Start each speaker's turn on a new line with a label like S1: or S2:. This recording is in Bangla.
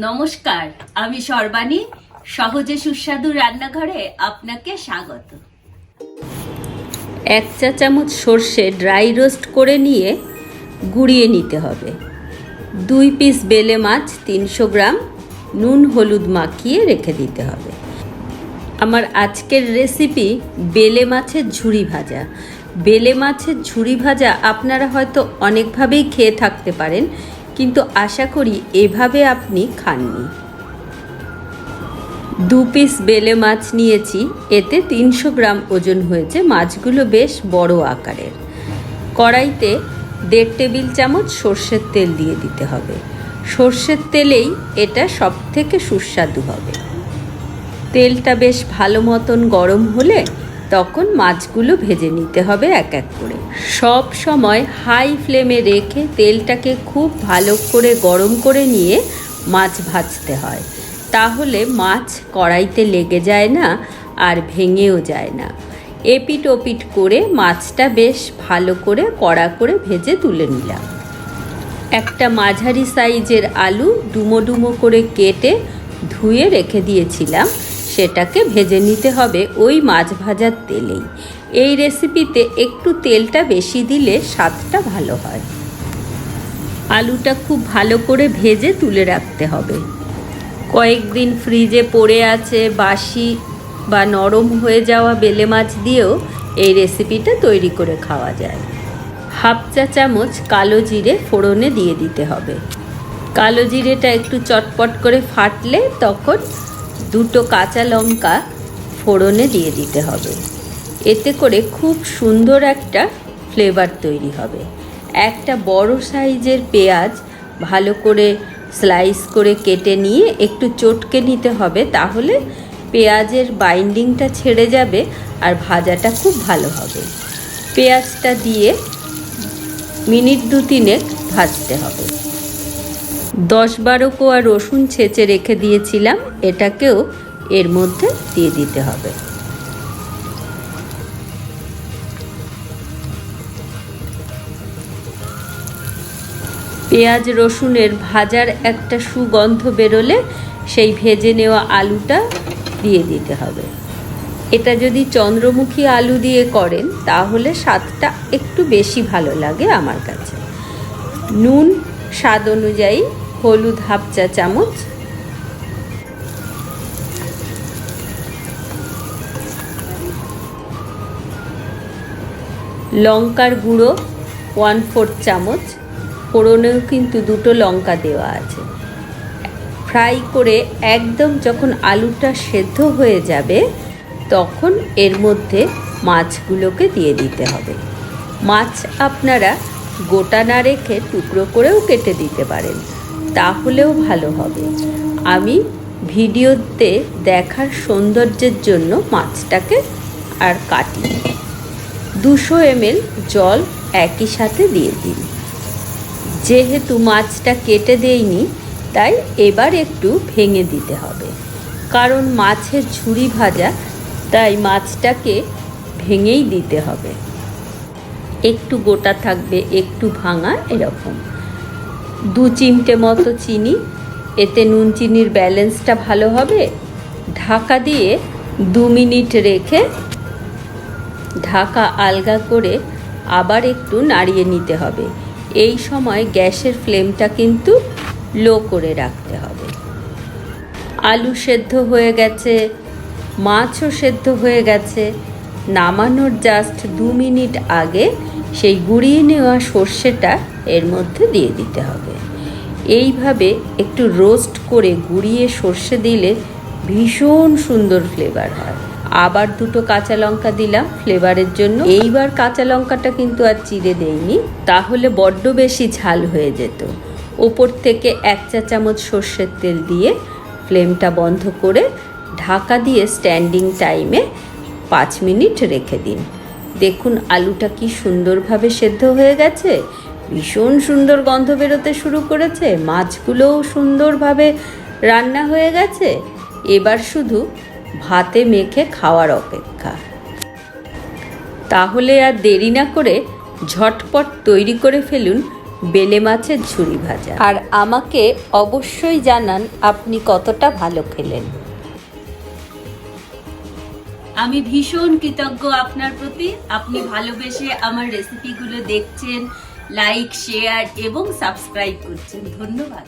S1: নমস্কার, আমি সর্বাণী। সহজে সুস্বাদু রান্নাঘরে আপনাকে স্বাগত। 1 চা চামচ সর্ষে ড্রাই রোস্ট করে নিয়ে গুঁড়িয়ে নিতে হবে। 2 পিস বেলে মাছ 300 গ্রাম নুন হলুদ মাখিয়ে রেখে দিতে হবে। আমার আজকের রেসিপি বেলে মাছের ঝুরি ভাজা। বেলে মাছের ঝুরি ভাজা আপনারা হয়তো অনেকভাবেই খেয়ে থাকতে পারেন, কিন্তু আশা করি এভাবে আপনি খাননি। 2 পিস বেলে মাছ নিয়েছি, এতে 300 গ্রাম ওজন হয়েছে। মাছগুলো বেশ বড় আকারের। কড়াইতে 1.5 টেবিল চামচ সর্ষের তেল দিয়ে দিতে হবে। সর্ষের তেলেই এটা সবথেকে সুস্বাদু হবে। তেলটা বেশ ভালো মতন গরম হলে তখন মাছগুলো ভেজে নিতে হবে এক এক করে। সব সময় হাই ফ্লেমে রেখে তেলটাকে খুব ভালো করে গরম করে নিয়ে মাছ ভাজতে হয়, তাহলে মাছ কড়াইতে লেগে যায় না আর ভেঙেও যায় না। এপিট ওপিট করে মাছটা বেশ ভালো করে কড়া করে ভেজে তুলে নিলাম। একটা মাঝারি সাইজের আলু ডুমো ডুমো করে কেটে ধুয়ে রেখে দিয়েছিলাম, সেটাকে ভেজে নিতে হবে ওই মাছ ভাজার তেলেই। এই রেসিপিতে একটু তেলটা বেশি দিলে স্বাদটা ভালো হয়। আলুটা খুব ভালো করে ভেজে তুলে রাখতে হবে। কয়েকদিন ফ্রিজে পড়ে আছে বাসি বা নরম হয়ে যাওয়া বেলে মাছ দিয়েও এই রেসিপিটা তৈরি করে খাওয়া যায়। 1/2 চা চামচ কালো জিরে ফোড়নে দিয়ে দিতে হবে। কালো জিরেটা একটু চটপট করে ফাটলে তখন 2 কাঁচা লঙ্কা ফোড়নে দিয়ে দিতে হবে। এতে করে খুব সুন্দর একটা ফ্লেভার তৈরি হবে। একটা বড় সাইজের পেঁয়াজ ভালো করে স্লাইস করে কেটে নিয়ে একটু চটকে নিতে হবে, তাহলে পেঁয়াজের বাইন্ডিংটা ছেড়ে যাবে আর ভাজাটা খুব ভালো হবে। পেঁয়াজটা দিয়ে মিনিট 2-3 ভাজতে হবে। 10-12 কোয়া রসুন ছেঁচে রেখে দিয়েছিলাম, এটাকেও এর মধ্যে দিয়ে দিতে হবে। পেঁয়াজ রসুনের ভাজার একটা সুগন্ধ বেরোলে সেই ভেজে নেওয়া আলুটা দিয়ে দিতে হবে। এটা যদি চন্দ্রমুখী আলু দিয়ে করেন তাহলে স্বাদটা একটু বেশি ভালো লাগে আমার কাছে। নুন স্বাদ অনুযায়ী, হলুদ 1/2 চা চামচ, লঙ্কার গুঁড়ো 1/4 চামচ, ফোড়নেও কিন্তু 2 লঙ্কা দেওয়া আছে। ফ্রাই করে একদম যখন আলুটা সেদ্ধ হয়ে যাবে তখন এর মধ্যে মাছগুলোকে দিয়ে দিতে হবে। মাছ আপনারা গোটা না রেখে টুকরো করেও কেটে দিতে পারেন, তাহলেও ভালো হবে। আমি ভিডিওতে দেখার সৌন্দর্যের জন্য মাছটাকে আর কাটি। 200 ml জল একই সাথে দিয়ে দিন। যেহেতু মাছটা কেটে দেইনি তাই এবার একটু ভেঙে দিতে হবে, কারণ মাছের ঝুরি ভাজা, তাই মাছটাকে ভেঙেই দিতে হবে। একটু গোটা থাকবে, একটু ভাঙা, এরকম। 2 চিমটে মতো চিনি, এতে নুন চিনির ব্যালেন্সটা ভালো হবে। ঢাকা দিয়ে 2 মিনিট রেখে ঢাকা আলগা করে আবার একটু নাড়িয়ে নিতে হবে। এই সময় গ্যাসের ফ্লেমটা কিন্তু লো করে রাখতে হবে। আলু সেদ্ধ হয়ে গেছে, মাছও সেদ্ধ হয়ে গেছে। নামানোর জাস্ট 2 মিনিট আগে সেই গুঁড়িয়ে নেওয়া সর্ষেটা এর মধ্যে দিয়ে দিতে হবে। এইভাবে একটু রোস্ট করে গুঁড়িয়ে সর্ষে দিলে ভীষণ সুন্দর ফ্লেভার হয়। আবার 2 কাঁচা লঙ্কা দিলাম ফ্লেভারের জন্য। এইবার কাঁচা লঙ্কাটা কিন্তু আর চিড়ে দেইনি, তাহলে বড্ড বেশি ঝাল হয়ে যেত। ওপর থেকে 1 চা চামচ সর্ষের তেল দিয়ে ফ্লেমটা বন্ধ করে ঢাকা দিয়ে স্ট্যান্ডিং টাইমে 5 মিনিট রেখে দিন। দেখুন আলুটা কি সুন্দরভাবে সেদ্ধ হয়ে গেছে, ভীষণ সুন্দর গন্ধ বেরোতে শুরু করেছে, মাছগুলোও সুন্দরভাবে রান্না হয়ে গেছে। এবার শুধু ভাতে মেখে খাওয়ার অপেক্ষা। তাহলে আর দেরি না করে ঝটপট তৈরি করে ফেলুন বেলে মাছের ঝুরি ভাজা। আর আমাকে অবশ্যই জানান আপনি কতটা ভালো খেলেন। আমি ভীষণ কৃতজ্ঞ আপনার প্রতি। আপনি ভালোবেসে আমার রেসিপিগুলো দেখছেন, লাইক, শেয়ার এবং সাবস্ক্রাইব করছেন। ধন্যবাদ।